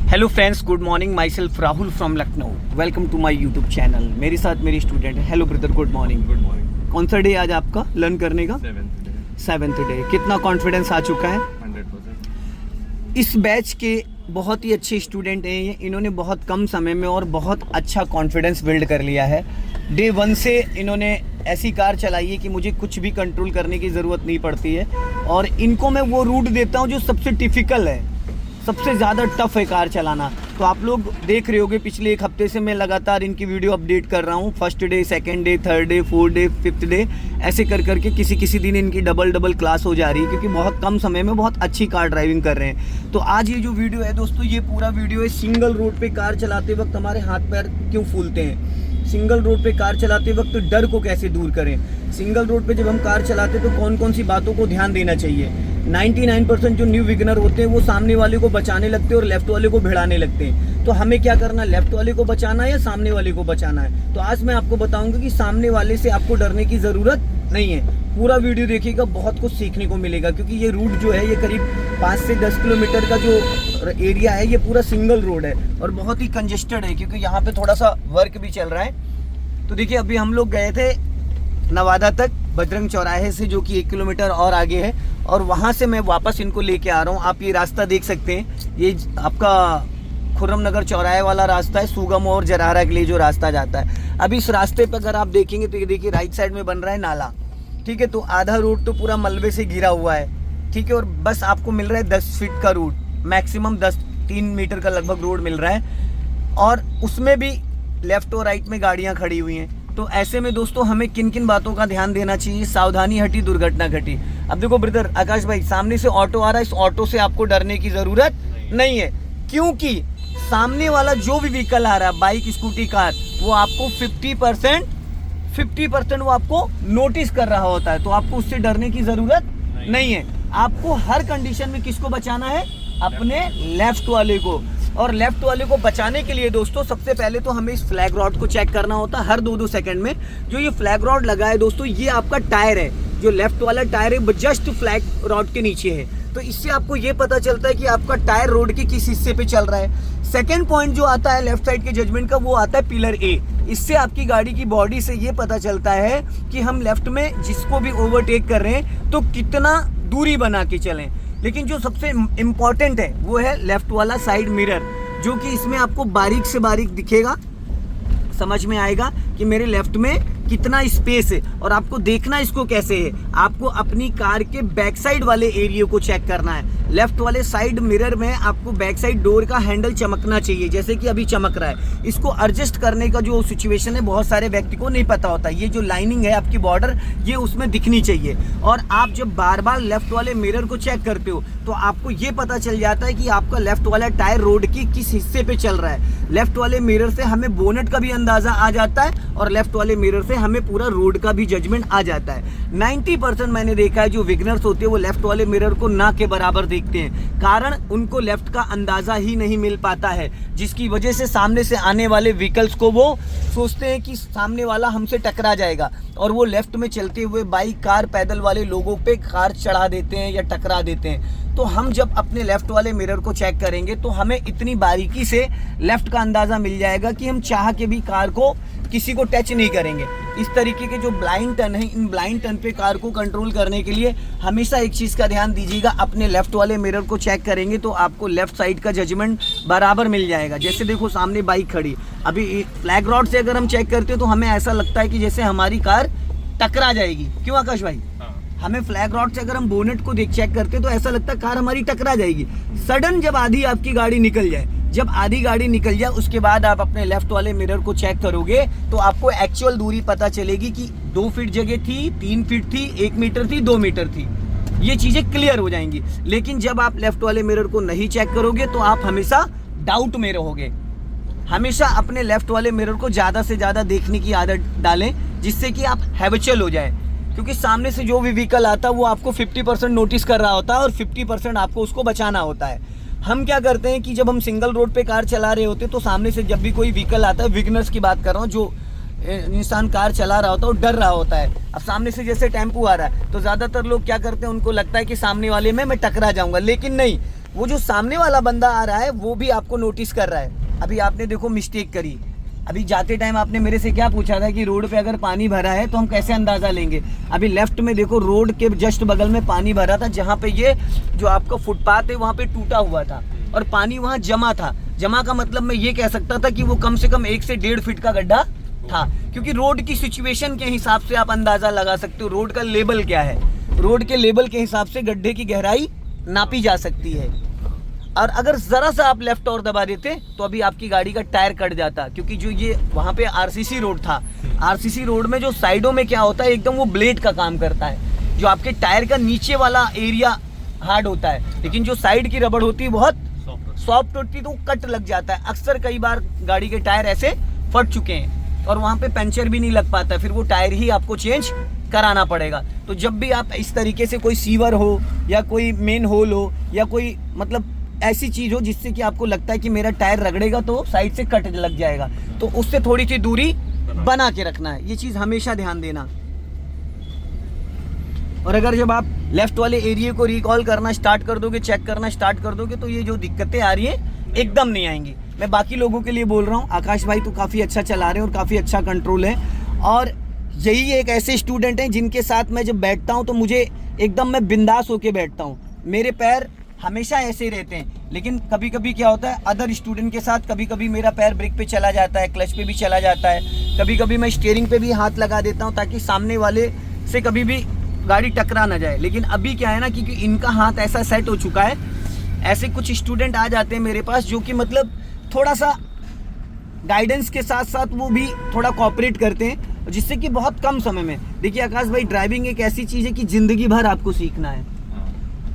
Hello friends, good morning. Myself Rahul from Lucknow. Welcome to my YouTube channel. मेरे साथ मेरी student है। Hello brother, good morning. Good morning. कौन सा day आज आपका लर्न करने का? 7th day. कितना कॉन्फिडेंस आ चुका है? 100%। इस बैच के बहुत ही अच्छे स्टूडेंट हैं ये। इन्होंने बहुत कम समय में और बहुत अच्छा कॉन्फिडेंस बिल्ड कर लिया है। डे 1 से इन्होंने ऐसी कार चलाई है कि मुझे कुछ भी कंट्रोल करने की ज़रूरत नहीं पड़ती है। और इनको मैं वो रूट देता हूँ जो सबसे टिपिकल है, सबसे ज़्यादा टफ है कार चलाना। तो आप लोग देख रहे होगे पिछले एक हफ्ते से मैं लगातार इनकी वीडियो अपडेट कर रहा हूँ। First day, second day, third day, fourth day, fifth day, ऐसे कर करके किसी दिन इनकी डबल क्लास हो जा रही है, क्योंकि बहुत कम समय में बहुत अच्छी कार ड्राइविंग कर रहे हैं। तो आज ये जो वीडियो है दोस्तों, ये पूरा वीडियो है सिंगल रोड पे कार चलाते वक्त हमारे हाथ पैर क्यों फूलते हैं, सिंगल रोड पे कार चलाते वक्त डर को कैसे दूर करें, सिंगल रोड पे जब हम कार चलाते तो कौन कौन सी बातों को ध्यान देना चाहिए। 99% जो न्यू विगनर होते हैं वो सामने वाले को बचाने लगते हैं और लेफ्ट वाले को भिड़ाने लगते हैं। तो हमें क्या करना, लेफ्ट वाले को बचाना है या सामने वाले को बचाना है? तो आज मैं आपको बताऊंगा कि सामने वाले से आपको डरने की ज़रूरत नहीं है। पूरा वीडियो देखिएगा, बहुत कुछ सीखने को मिलेगा, क्योंकि ये रूट जो है ये करीब 5 से 10 किलोमीटर का जो एरिया है ये पूरा सिंगल रोड है और बहुत ही कंजेस्टेड है, क्योंकि यहाँ पे थोड़ा सा वर्क भी चल रहा है। तो देखिए, अभी हम लोग गए थे नवादा तक बजरंग चौराहे से, जो कि 1 किलोमीटर और आगे है, और वहाँ से मैं वापस इनको लेके आ रहा हूँ। आप ये रास्ता देख सकते हैं, ये आपका खुर्रम नगर चौराहे वाला रास्ता है, सूगम और जरारा के लिए जो रास्ता जाता है। अभी इस रास्ते पर अगर आप देखेंगे तो ये देखिए राइट साइड में बन रहा है नाला, ठीक है। तो आधा रोड तो पूरा मलबे से घिरा हुआ है, ठीक है। और बस आपको मिल रहा है 10 फीट का रूट, मैक्सिमम 3 मीटर का लगभग रोड मिल रहा है, और उसमें भी लेफ्ट और राइट में गाड़ियाँ खड़ी हुई हैं। तो ऐसे में दोस्तों हमें किन किन बातों का ध्यान देना चाहिए? सावधानी हटी दुर्घटना घटी। अब देखो ब्रदर आकाश भाई, सामने से ऑटो आ रहा है, इस ऑटो से आपको डरने की ज़रूरत नहीं है, क्योंकि सामने वाला जो भी व्हीकल आ रहा है, बाइक, स्कूटी, कार, वो आपको 50% वो आपको नोटिस कर रहा होता है। तो आपको उससे डरने की ज़रूरत नहीं है। आपको हर कंडीशन में किसको बचाना है? अपने लेफ्ट वाले को। और लेफ्ट वाले को बचाने के लिए दोस्तों सबसे पहले तो हमें इस फ्लैग रॉड को चेक करना होता है हर 2-2 सेकंड में। जो ये फ्लैग रॉड लगा है दोस्तों, ये आपका टायर है, जो लेफ्ट वाला टायर है जस्ट फ्लैग रॉड के नीचे है। तो इससे आपको ये पता चलता है कि आपका टायर रोड के किस हिस्से पे चल रहा है। सेकेंड पॉइंट जो आता है लेफ्ट साइड के जजमेंट का, वो आता है पिलर ए। इससे आपकी गाड़ी की बॉडी से ये पता चलता है कि हम लेफ्ट में जिसको भी ओवरटेक कर रहे हैं तो कितना दूरी बना के चलें। लेकिन जो सबसे इम्पॉर्टेंट है वो है लेफ्ट वाला साइड मिरर, जो कि इसमें आपको बारीक से बारीक दिखेगा, समझ में आएगा कि मेरे लेफ्ट में कितना स्पेस है। और आपको देखना इसको कैसे है, आपको अपनी कार के बैक साइड वाले एरिया को चेक करना है। लेफ्ट वाले साइड मिरर में आपको बैक साइड डोर का हैंडल चमकना चाहिए, जैसे कि अभी चमक रहा है। इसको एडजस्ट करने का जो सिचुएशन है बहुत सारे व्यक्ति को नहीं पता होता। ये जो लाइनिंग है आपकी बॉर्डर, ये उसमें दिखनी चाहिए। और आप जब बार बार लेफ्ट वाले मिरर को चेक करते हो तो आपको ये पता चल जाता है कि आपका लेफ्ट वाला टायर रोड की किस हिस्से पे चल रहा है। लेफ्ट वाले मिरर से हमें बोनेट का भी अंदाजा आ जाता है और लेफ्ट वाले मिरर से हमें पूरा रोड का भी जजमेंट आ जाता है। 90% मैंने देखा है जो विगनर्स होते हैं वो लेफ्ट वाले मिरर को ना के बराबर देखते हैं, कारण उनको लेफ्ट का अंदाजा ही नहीं मिल पाता है, जिसकी वजह से सामने से आने वाले व्हीकल्स को वो सोचते हैं कि सामने वाला हमसे टकरा जाएगा, और वो लेफ्ट में चलते हुए बाइक, कार, पैदल वाले लोगों पे कार चढ़ा देते हैं या टकरा देते हैं। तो हम जब अपने लेफ्ट वाले मिरर को चेक करेंगे तो हमें इतनी बारीकी से लेफ्ट का अंदाज़ा मिल जाएगा कि हम चाह के भी कार को किसी को टच नहीं करेंगे। इस तरीके के जो ब्लाइंड टर्न है, इन ब्लाइंड टर्न पे कार को कंट्रोल करने के लिए हमेशा एक चीज़ का ध्यान दीजिएगा, अपने लेफ्ट वाले मिरर को चेक करेंगे तो आपको लेफ्ट साइड का जजमेंट बराबर मिल जाएगा। जैसे देखो सामने बाइक खड़ी, अभी फ्लैग रॉड से अगर हम चेक करते हो तो हमें ऐसा लगता है कि जैसे हमारी कार टकरा जाएगी। क्यों आकाश भाई? हमें फ्लैग रॉड से अगर हम बोनेट को चेक करते तो ऐसा लगता है कार हमारी टकरा जाएगी। सडन जब आधी आपकी गाड़ी निकल जाए, जब आधी गाड़ी निकल जाए उसके बाद आप अपने लेफ्ट वाले मिरर को चेक करोगे तो आपको एक्चुअल दूरी पता चलेगी कि 2 फीट जगह थी, 3 फीट थी, 1 मीटर थी, 2 मीटर थी। ये चीज़ें क्लियर हो जाएंगी। लेकिन जब आप लेफ्ट वाले मिरर को नहीं चेक करोगे तो आप हमेशा डाउट में रहोगे। हमेशा अपने लेफ्ट वाले मिरर को ज़्यादा से ज़्यादा देखने की आदत डालें, जिससे कि आप हैबिचुअल हो जाए, क्योंकि सामने से जो भी व्हीकल आता है वो आपको 50% नोटिस कर रहा होता है और 50% आपको उसको बचाना होता है। हम क्या करते हैं कि जब हम सिंगल रोड पे कार चला रहे होते तो सामने से जब भी कोई व्हीकल आता है, विगनर्स की बात कर रहा हूँ, जो इंसान कार चला रहा होता है वो डर रहा होता है। अब सामने से जैसे टेम्पू आ रहा है तो ज़्यादातर लोग क्या करते हैं, उनको लगता है कि सामने वाले में मैं टकरा जाऊँगा, लेकिन नहीं, वो जो सामने वाला बंदा आ रहा है वो भी आपको नोटिस कर रहा है। अभी आपने देखो मिस्टेक करी, अभी जाते टाइम आपने मेरे से क्या पूछा था कि रोड पे अगर पानी भरा है तो हम कैसे अंदाज़ा लेंगे। अभी लेफ्ट में देखो रोड के जस्ट बगल में पानी भरा था, जहाँ पे ये जो आपका फुटपाथ है वहाँ पे टूटा हुआ था और पानी वहाँ जमा था। जमा का मतलब मैं ये कह सकता था कि वो कम से कम 1 से 1.5 फीट का गड्ढा था, क्योंकि रोड की सिचुएशन के हिसाब से आप अंदाज़ा लगा सकते हो रोड का लेवल क्या है। रोड के लेवल के हिसाब से गड्ढे की गहराई नापी जा सकती है। और अगर ज़रा सा आप लेफ्ट और दबा देते तो अभी आपकी गाड़ी का टायर कट जाता, क्योंकि जो ये वहाँ पे आरसीसी रोड था, आरसीसी रोड में जो साइडों में क्या होता है एकदम वो ब्लेड का काम करता है। जो आपके टायर का नीचे वाला एरिया हार्ड होता है, लेकिन जो साइड की रबड़ होती है बहुत सॉफ्ट होती है, तो कट लग जाता है। अक्सर कई बार गाड़ी के टायर ऐसे फट चुके हैं और वहाँ पे पंचर भी नहीं लग पाता, फिर वो टायर ही आपको चेंज कराना पड़ेगा। तो जब भी आप इस तरीके से कोई सीवर हो या कोई मेन होल हो या कोई मतलब ऐसी चीज़ हो जिससे कि आपको लगता है कि मेरा टायर रगड़ेगा तो साइड से कट लग जाएगा, तो उससे थोड़ी सी दूरी बना के रखना है। ये चीज़ हमेशा ध्यान देना। और अगर जब आप लेफ्ट वाले एरिया को रिकॉल करना स्टार्ट कर दोगे, चेक करना स्टार्ट कर दोगे, तो ये जो दिक्कतें आ रही हैं एकदम नहीं आएंगी। मैं बाकी लोगों के लिए बोल रहा हूँ, आकाश भाई तो काफ़ी अच्छा चला रहे हैं और काफ़ी अच्छा कंट्रोल है। और यही एक ऐसे स्टूडेंट हैं जिनके साथ मैं जब बैठता हूँ तो मुझे एकदम मैं बिंदास होके बैठता हूँ। मेरे पैर हमेशा ऐसे ही रहते हैं, लेकिन कभी कभी क्या होता है अदर स्टूडेंट के साथ, कभी कभी मेरा पैर ब्रेक पे चला जाता है, क्लच पे भी चला जाता है, कभी कभी मैं स्टीयरिंग पे भी हाथ लगा देता हूँ ताकि सामने वाले से कभी भी गाड़ी टकरा ना जाए। लेकिन अभी क्या है ना, क्योंकि इनका हाथ ऐसा सेट हो चुका है, ऐसे कुछ स्टूडेंट आ जाते हैं मेरे पास जो कि मतलब थोड़ा सा गाइडेंस के साथ साथ वो भी थोड़ा कोऑपरेट करते हैं, जिससे कि बहुत कम समय में। देखिए आकाश भाई, ड्राइविंग एक ऐसी चीज़ है कि ज़िंदगी भर आपको सीखना है,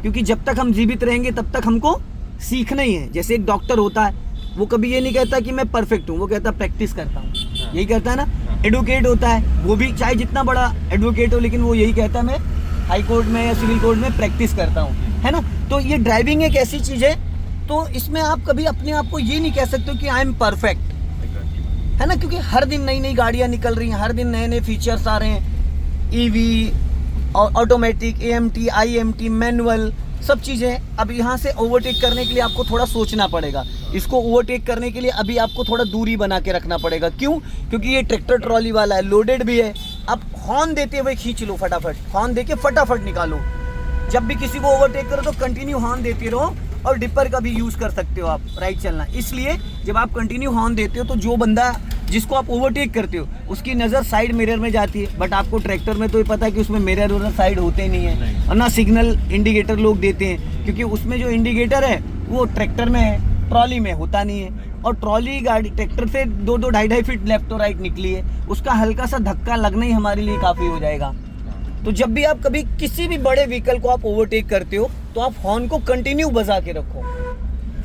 क्योंकि जब तक हम जीवित रहेंगे तब तक हमको सीखना ही है। जैसे एक डॉक्टर होता है, वो कभी ये नहीं कहता कि मैं परफेक्ट हूँ, वो कहता प्रैक्टिस करता हूँ, यही कहता है ना। एडवोकेट होता है, वो भी चाहे जितना बड़ा एडवोकेट हो, लेकिन वो यही कहता है मैं हाई कोर्ट में या सिविल कोर्ट में प्रैक्टिस करता हूँ, है ना। तो ये ड्राइविंग एक ऐसी चीज़ है, तो इसमें आप कभी अपने आप को ये नहीं कह सकते हो कि आई एम परफेक्ट, है ना, क्योंकि हर दिन नई नई गाड़ियाँ निकल रही हैं, हर दिन नए नए फीचर्स आ रहे हैं, ईवी और ऑटोमेटिक, AMT, IMT, मैनुअल, सब चीज़ें। अब यहाँ से ओवरटेक करने के लिए आपको थोड़ा सोचना पड़ेगा, इसको ओवरटेक करने के लिए अभी आपको थोड़ा दूरी बना के रखना पड़ेगा। क्यों? क्योंकि ये ट्रैक्टर ट्रॉली वाला है, लोडेड भी है। अब हॉर्न देते हुए खींच लो, फटाफट हॉर्न दे के फटाफट निकालो। जब भी किसी को ओवरटेक करो तो कंटिन्यू हॉर्न देते रहो, और डिपर का भी यूज़ कर सकते हो आप, राइट चलना। इसलिए जब आप कंटिन्यू हॉर्न देते हो तो जो बंदा जिसको आप ओवरटेक करते हो उसकी नज़र साइड मिरर में जाती है, बट आपको ट्रैक्टर में तो ये पता है कि उसमें मिरर और साइड होते नहीं है, और ना सिग्नल इंडिकेटर लोग देते हैं, क्योंकि उसमें जो इंडिकेटर है वो ट्रैक्टर में है, ट्रॉली में होता नहीं है। और ट्रॉली गाड़ी ट्रैक्टर से 2-2, 2.5 फीट लेफ्ट और राइट निकली है, उसका हल्का सा धक्का लगना ही हमारे लिए काफ़ी हो जाएगा। तो जब भी आप कभी किसी भी बड़े व्हीकल को आप ओवरटेक करते हो तो आप हॉर्न को कंटिन्यू बजा के रखो।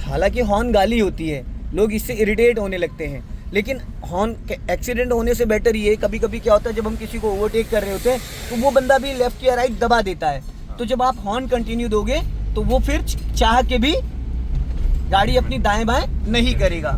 हालांकि हॉर्न गाली होती है, लोग इससे इरिटेट होने लगते हैं, लेकिन हॉर्न एक्सीडेंट होने से बेटर ये है। कभी कभी क्या होता है, जब हम किसी को ओवरटेक कर रहे होते हैं तो वो बंदा भी लेफ्ट या राइट दबा देता है, तो जब आप हॉर्न कंटिन्यू दोगे तो वो फिर चाह के भी गाड़ी अपनी दाएं बाएं नहीं करेगा।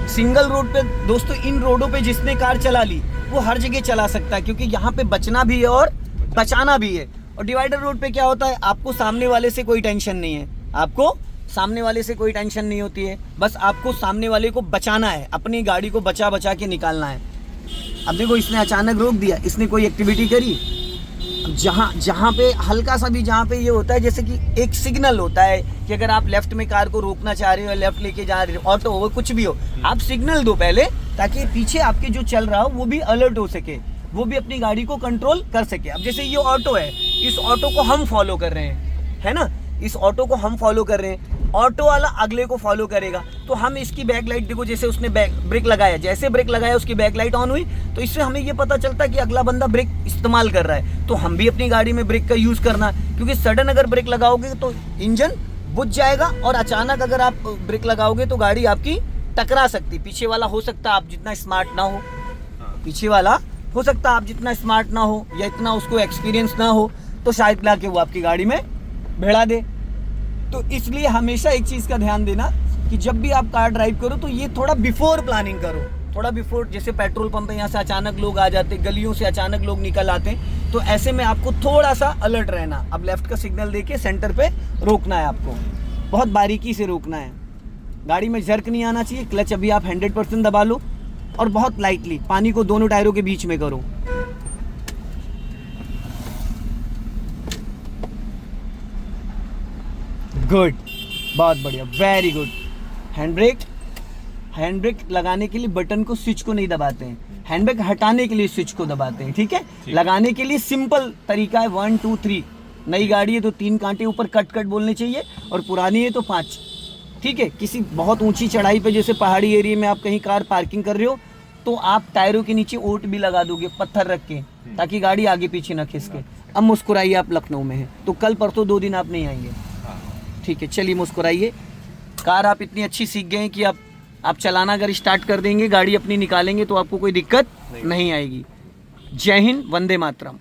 सिंगल रोड पे दोस्तों, इन रोडों पे जिसने कार चला ली वो हर जगह चला सकता है, क्योंकि यहाँ पे बचना भी है और बचाना भी है। और डिवाइडर रोड पे क्या होता है, आपको सामने वाले से कोई टेंशन नहीं है, आपको सामने वाले से कोई टेंशन नहीं होती है, बस आपको सामने वाले को बचाना है, अपनी गाड़ी को बचा बचा के निकालना है। अब देखो, इसने अचानक रोक दिया, इसने कोई एक्टिविटी करी, जहाँ पे हल्का सा भी, जहाँ पे ये होता है जैसे कि एक सिग्नल होता है कि अगर आप लेफ्ट में कार को रोकना चाह रहे हो, लेफ्ट लेके जा रहे हो, ऑटो हो, कुछ भी हो, आप सिग्नल दो पहले, ताकि पीछे आपके जो चल रहा हो वो भी अलर्ट हो सके, वो भी अपनी गाड़ी को कंट्रोल कर सके। अब जैसे ये ऑटो है, इस ऑटो को हम फॉलो कर रहे हैं, है ना, इस ऑटो को हम फॉलो कर रहे हैं, ऑटो वाला अगले को फॉलो करेगा, तो हम इसकी बैक लाइट देखो, जैसे उसने ब्रेक लगाया, जैसे ब्रेक लगाया उसकी बैक लाइट ऑन हुई, तो इससे हमें ये पता चलता है कि अगला बंदा ब्रेक इस्तेमाल कर रहा है, तो हम भी अपनी गाड़ी में ब्रेक का यूज़ करना, क्योंकि सडन अगर ब्रेक लगाओगे तो इंजन बुझ जाएगा, और अचानक अगर आप ब्रेक लगाओगे तो गाड़ी आपकी टकरा सकती। पीछे वाला हो सकता है आप जितना स्मार्ट ना हो, पीछे वाला हो सकता है आप जितना स्मार्ट ना हो या इतना उसको एक्सपीरियंस ना हो, तो शायद ला के वो आपकी गाड़ी में भिड़ा दे। तो इसलिए हमेशा एक चीज़ का ध्यान देना कि जब भी आप कार ड्राइव करो तो ये थोड़ा बिफोर प्लानिंग करो, थोड़ा बिफोर, जैसे पेट्रोल पंप है यहाँ से अचानक लोग आ जाते, गलियों से अचानक लोग निकल आते हैं, तो ऐसे में आपको थोड़ा सा अलर्ट रहना। अब लेफ्ट का सिग्नल देके सेंटर पे रोकना है आपको, बहुत बारीकी से रोकना है। गाड़ी में जर्क नहीं आना चाहिए। क्लच अभी आप 100% दबा लो और बहुत लाइटली पानी को दोनों टायरों के बीच में करो। गुड, बहुत बढ़िया, वेरी गुड। हैंड ब्रेक लगाने के लिए बटन को, स्विच को नहीं दबाते हैं, हैंड ब्रेक हटाने के लिए स्विच को दबाते हैं, ठीक है। लगाने के लिए सिंपल तरीका है 1 2 3। नई गाड़ी है तो 3 कांटे ऊपर कट कट बोलने चाहिए, और पुरानी है तो 5, ठीक है। किसी बहुत ऊंची चढ़ाई पे, जैसे पहाड़ी एरिया में आप कहीं कार पार्किंग कर रहे हो, तो आप टायरों के नीचे ओट भी लगा दोगे, पत्थर रख के, ताकि गाड़ी आगे पीछे ना खिसके। अब मुस्कुराइए, आप लखनऊ में हैं तो कल परसों 2 दिन आप नहीं आएंगे, ठीक है। चलिए मुस्कुराइए। कार आप इतनी अच्छी सीख गए हैं कि आप चलाना अगर स्टार्ट कर देंगे, गाड़ी अपनी निकालेंगे तो आपको कोई दिक्कत नहीं आएगी। जय हिंद, वंदे मातरम।